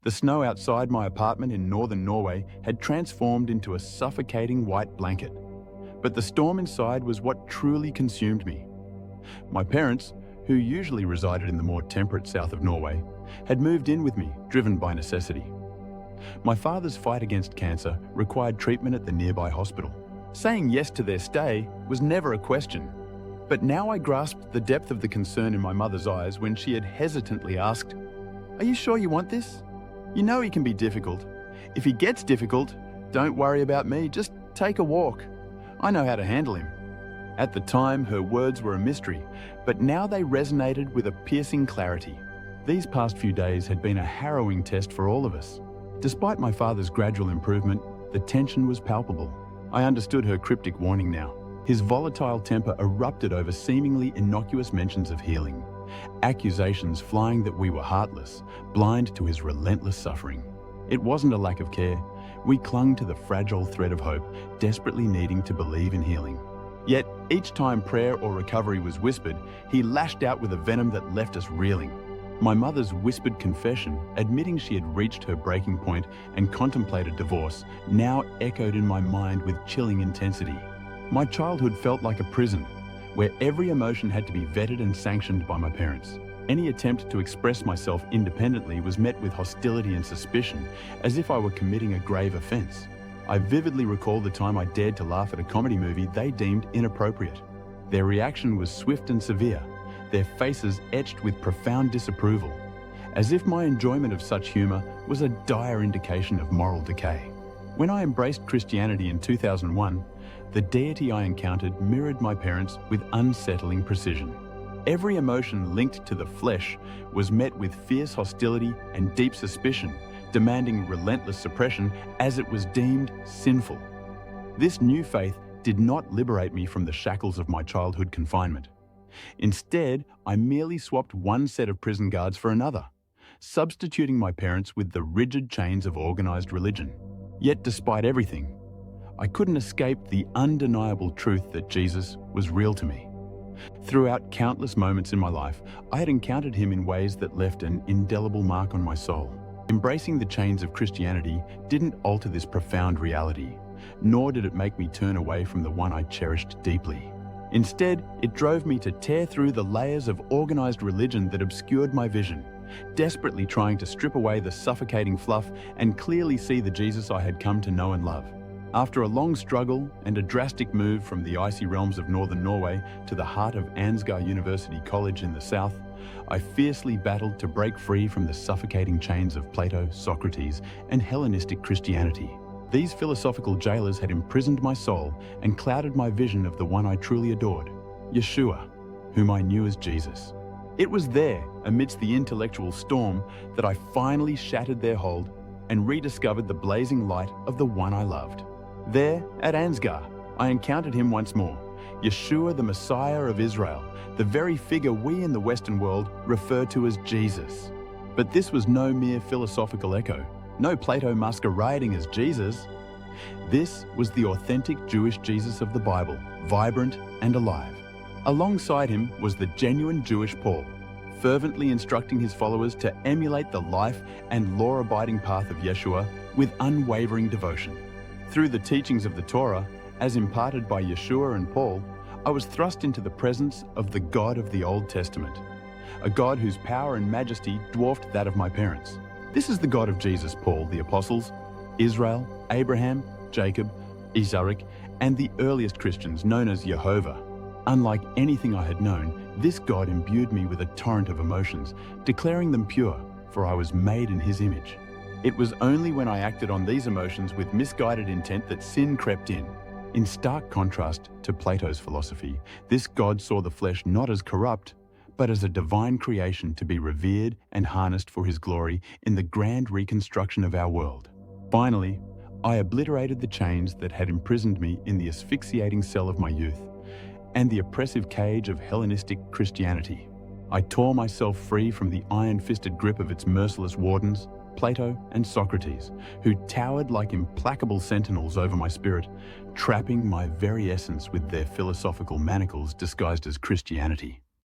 The snow outside my apartment in Northern Norway had transformed into a suffocating white blanket. But the storm inside was what truly consumed me. My parents, who usually resided in the more temperate south of Norway, had moved in with me, driven by necessity. My father's fight against cancer required treatment at the nearby hospital. Saying yes to their stay was never a question. But now I grasped the depth of the concern in my mother's eyes when she had hesitantly asked, "Are you sure you want this? You know he can be difficult. If he gets difficult, don't worry about me, just take a walk. I know how to handle him." At the time, her words were a mystery, but now they resonated with a piercing clarity. These past few days had been a harrowing test for all of us. Despite my father's gradual improvement, the tension was palpable. I understood her cryptic warning now. His volatile temper erupted over seemingly innocuous mentions of healing, accusations flying that we were heartless, blind to his relentless suffering. It wasn't a lack of care. We clung to the fragile thread of hope, desperately needing to believe in healing. Yet, each time prayer or recovery was whispered, he lashed out with a venom that left us reeling. My mother's whispered confession, admitting she had reached her breaking point and contemplated divorce, now echoed in my mind with chilling intensity. My childhood felt like a prison, where every emotion had to be vetted and sanctioned by my parents. Any attempt to express myself independently was met with hostility and suspicion, as if I were committing a grave offense. I vividly recall the time I dared to laugh at a comedy movie they deemed inappropriate. Their reaction was swift and severe, their faces etched with profound disapproval, as if my enjoyment of such humor was a dire indication of moral decay. When I embraced Christianity in 2001, the deity I encountered mirrored my parents with unsettling precision. Every emotion linked to the flesh was met with fierce hostility and deep suspicion, demanding relentless suppression as it was deemed sinful. This new faith did not liberate me from the shackles of my childhood confinement. Instead, I merely swapped one set of prison guards for another, substituting my parents with the rigid chains of organized religion. Yet despite everything, I couldn't escape the undeniable truth that Jesus was real to me. Throughout countless moments in my life, I had encountered him in ways that left an indelible mark on my soul. Embracing the chains of Christianity didn't alter this profound reality, nor did it make me turn away from the one I cherished deeply. Instead, it drove me to tear through the layers of organized religion that obscured my vision, desperately trying to strip away the suffocating fluff and clearly see the Jesus I had come to know and love. After a long struggle and a drastic move from the icy realms of Northern Norway to the heart of Ansgar University College in the south, I fiercely battled to break free from the suffocating chains of Plato, Socrates, and Hellenistic Christianity. These philosophical jailers had imprisoned my soul and clouded my vision of the one I truly adored, Yeshua, whom I knew as Jesus. It was there, amidst the intellectual storm, that I finally shattered their hold and rediscovered the blazing light of the one I loved. There, at Ansgar, I encountered him once more, Yeshua, the Messiah of Israel, the very figure we in the Western world refer to as Jesus. But this was no mere philosophical echo, no Plato masquerading as Jesus. This was the authentic Jewish Jesus of the Bible, vibrant and alive. Alongside him was the genuine Jewish Paul, fervently instructing his followers to emulate the life and law-abiding path of Yeshua with unwavering devotion. Through the teachings of the Torah, as imparted by Yeshua and Paul, I was thrust into the presence of the God of the Old Testament, a God whose power and majesty dwarfed that of my parents. This is the God of Jesus, Paul, the apostles, Israel, Abraham, Jacob, Isaac, and the earliest Christians known as Jehovah. Unlike anything I had known, this God imbued me with a torrent of emotions, declaring them pure, for I was made in his image. It was only when I acted on these emotions with misguided intent that sin crept in. In stark contrast to Plato's philosophy, this God saw the flesh not as corrupt, but as a divine creation to be revered and harnessed for his glory in the grand reconstruction of our world. Finally, I obliterated the chains that had imprisoned me in the asphyxiating cell of my youth and the oppressive cage of Hellenistic Christianity. I tore myself free from the iron-fisted grip of its merciless wardens, Plato and Socrates, who towered like implacable sentinels over my spirit, trapping my very essence with their philosophical manacles disguised as Christianity.